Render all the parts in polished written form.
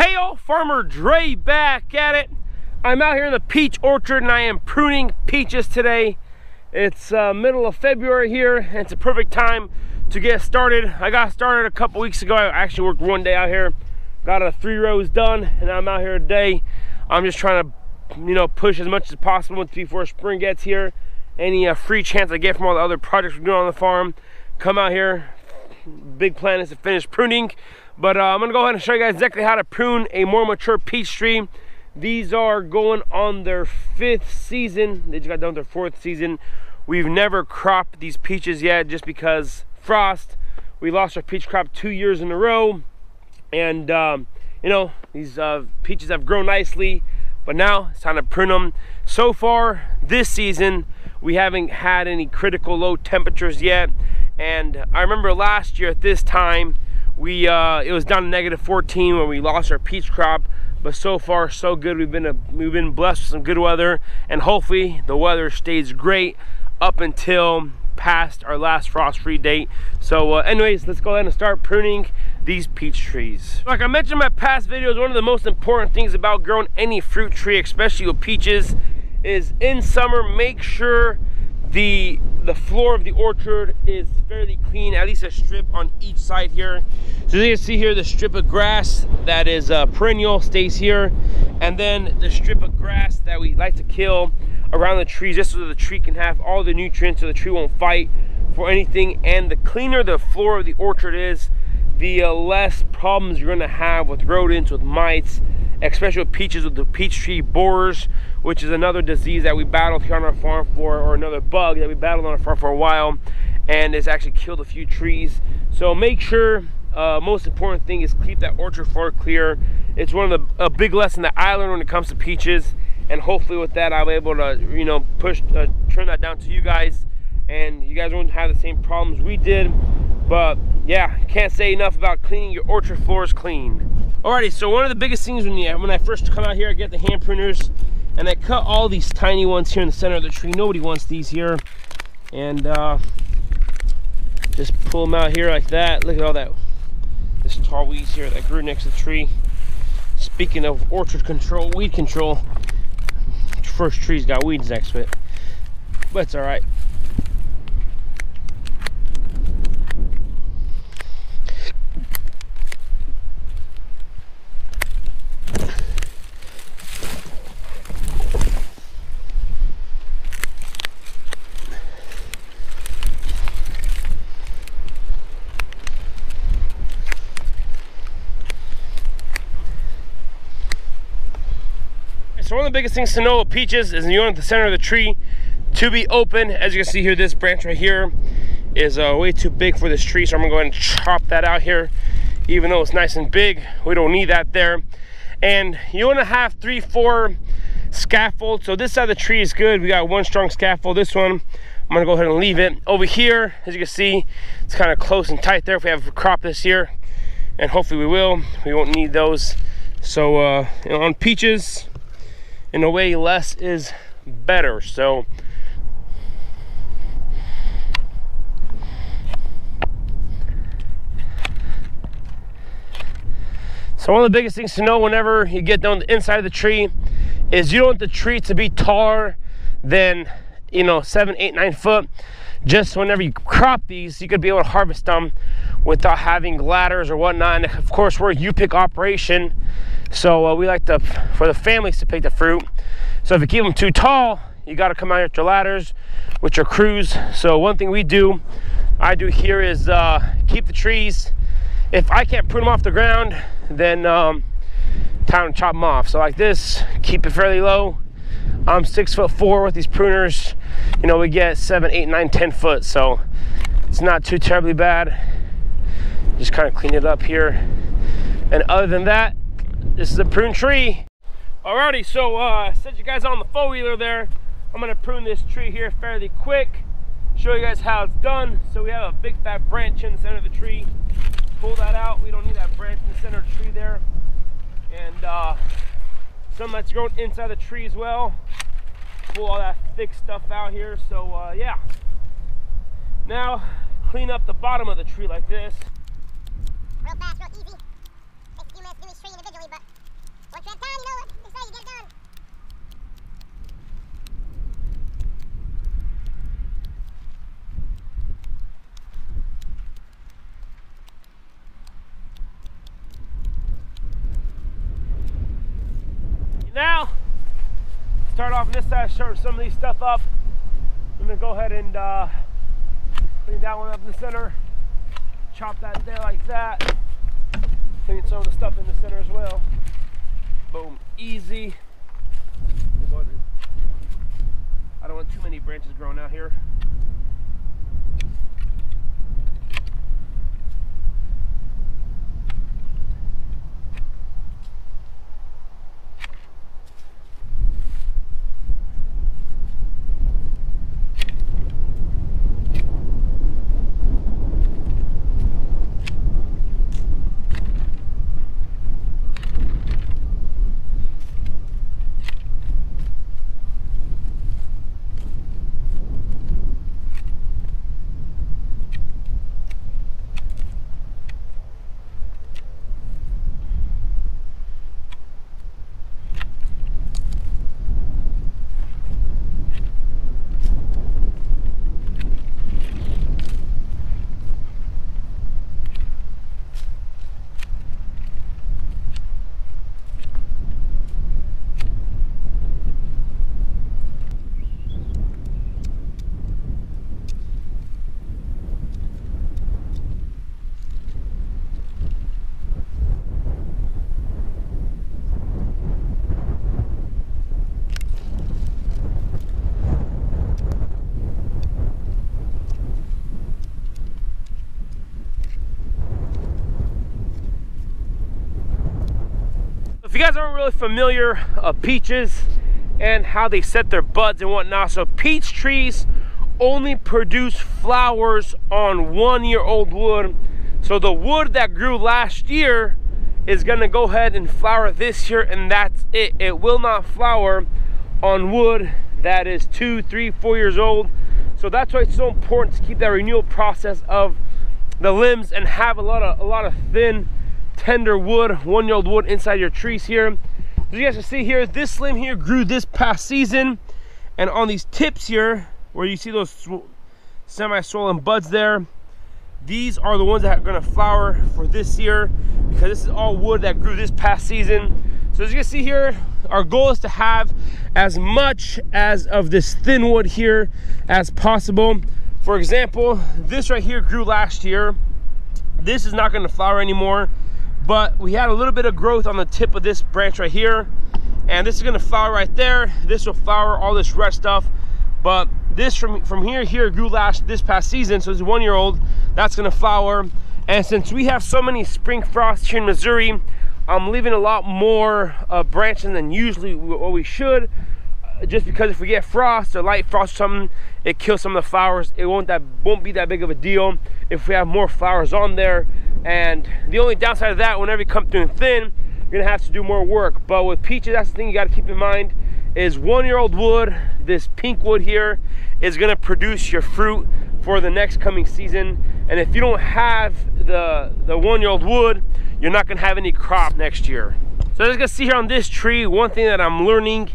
Hey y'all, Farmer Dre back at it. I'm out here in the peach orchard and I am pruning peaches today. It's middle of February here and it's a perfect time to get started. I got started a couple weeks ago. I actually worked one day out here, got 3 rows done, and I'm out here today. I'm just trying to, push as much as possible before spring gets here. Any free chance I get from all the other projects we're doing on the farm, come out here. Big plan is to finish pruning. But I'm gonna go ahead and show you guys exactly how to prune a more mature peach tree. These are going on their 5th season. They just got done with their 4th season. We've never cropped these peaches yet just because frost. We lost our peach crop 2 years in a row. And these peaches have grown nicely, but now it's time to prune them. So far this season, we haven't had any critical low temperatures yet. And I remember last year at this time, it was down to -14 when we lost our peach crop, but so far so good. We've been blessed with some good weather, and hopefully the weather stays great up until past our last frost-free date. So anyways, let's go ahead and start pruning these peach trees. Like I mentioned in my past videos, one of the most important things about growing any fruit tree, especially with peaches, is in summer make sure the floor of the orchard is fairly clean, at least a strip on each side here. So you can see here the strip of grass that is perennial stays here, and then the strip of grass that we like to kill around the trees just so the tree can have all the nutrients so the tree won't fight for anything. And the cleaner the floor of the orchard is, the less problems you're going to have with rodents, with mites, especially with peaches, with the peach tree borers, which is another disease that we battled here on our farm or another bug that we battled on our farm for a while, and it's actually killed a few trees. So make sure, most important thing is keep that orchard floor clear. It's one of a big lesson that I learned when it comes to peaches, and hopefully with that I'll be able to turn that down to you guys, and you guys won't have the same problems we did. But yeah, can't say enough about cleaning your orchard floors clean. Alrighty, so one of the biggest things when I first come out here, I get the hand pruners and I cut all these tiny ones here in the center of the tree. Nobody wants these here. And just pull them out here like that. Look at all this tall weeds here that grew next to the tree. Speaking of orchard control, weed control, first tree's got weeds next to it, but it's all right. So one of the biggest things to know with peaches is you want the center of the tree to be open. As you can see here, this branch right here is way too big for this tree, so I'm gonna go ahead and chop that out here. Even though it's nice and big, we don't need that there. And you want to have 3-4 scaffolds. So this side of the tree is good. We got one strong scaffold. This one, I'm gonna go ahead and leave it. Over here, as you can see, it's kind of close and tight there. If we have a crop this year, and hopefully we will, we won't need those. So on peaches, in a way, less is better. So one of the biggest things to know whenever you get down the inside of the tree is you don't want the tree to be taller than 7, 8, 9 foot. Just whenever you crop these, you could be able to harvest them without having ladders or whatnot. And of course, we're a U-pick operation, so we like for the families to pick the fruit. So if you keep them too tall, you got to come out here with your ladders, with your crews. So one thing I do here is keep the trees. If I can't prune them off the ground, then time to chop them off. So like this, keep it fairly low. I'm 6'4" with these pruners. We get 7, 8, 9, 10 foot, so it's not too terribly bad. Just kind of clean it up here. And other than that, this is a prune tree. Alrighty, so I set you guys on the 4-wheeler there. I'm gonna prune this tree here fairly quick, show you guys how it's done. So we have a big fat branch in the center of the tree. Pull that out. We don't need that branch in the center of the tree there. And some that's grown inside the tree as well. Pull all that thick stuff out here. So yeah. Now clean up the bottom of the tree like this. Real fast, real easy. Takes a few minutes to do each tree individually, but now, start off on this side, shorten some of these stuff up. I'm gonna go ahead and clean that one up in the center. Chop that there like that. Clean some of the stuff in the center as well. Boom, easy. I don't want too many branches growing out here. If you guys aren't really familiar of peaches and how they set their buds and whatnot, so peach trees only produce flowers on 1-year-old wood. So the wood that grew last year is gonna go ahead and flower this year, and that's it. It will not flower on wood that is 2, 3, 4 years old. So that's why it's so important to keep that renewal process of the limbs and have a lot of thin, tender wood, 1-year-old wood inside your trees here. As you guys can see here, this limb here grew this past season, and on these tips here where you see those semi-swollen buds there, these are the ones that are going to flower for this year, because this is all wood that grew this past season. So as you can see here, our goal is to have as much as of this thin wood here as possible. For example, this right here grew last year. This is not going to flower anymore, but we had a little bit of growth on the tip of this branch right here, and this is going to flower right there. This will flower all this red stuff, but this from here grew this past season, so it's a 1-year-old. That's going to flower. And since we have so many spring frosts here in Missouri, I'm leaving a lot more branching than usually what we should, just because if we get frost or light frost or something, it kills some of the flowers. It won't be that big of a deal if we have more flowers on there. And the only downside of that, whenever you come through thin, you're gonna have to do more work. But with peaches, that's the thing you gotta keep in mind, is 1-year-old wood, this pink wood here, is gonna produce your fruit for the next coming season. And if you don't have the 1-year-old wood, you're not gonna have any crop next year. So as you can see here on this tree, one thing that I'm learning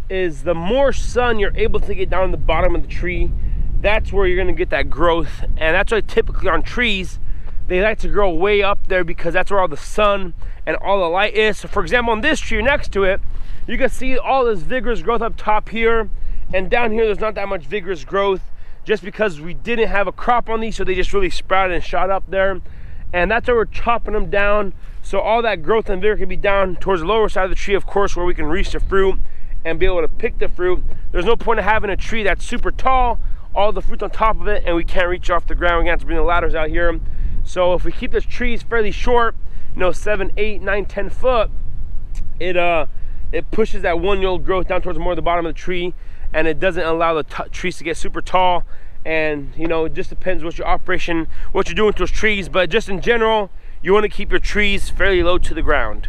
is the more sun you're able to get down the bottom of the tree, that's where you're gonna get that growth. And that's why typically on trees, they like to grow way up there, because that's where all the sun and all the light is. So for example, on this tree next to it, you can see all this vigorous growth up top here, and down here there's not that much vigorous growth, just because we didn't have a crop on these, so they just really sprouted and shot up there. And that's why we're chopping them down, so all that growth and vigor can be down towards the lower side of the tree, of course, where we can reach the fruit and be able to pick the fruit. There's no point in having a tree that's super tall, all the fruit's on top of it, and we can't reach off the ground. We're gonna have to bring the ladders out here. So if we keep the trees fairly short, 7, 8, 9, 10 foot, it pushes that 1-year-old growth down towards more of the bottom of the tree, and it doesn't allow the trees to get super tall. And it just depends what your operation, what you're doing with those trees, but just in general, you want to keep your trees fairly low to the ground.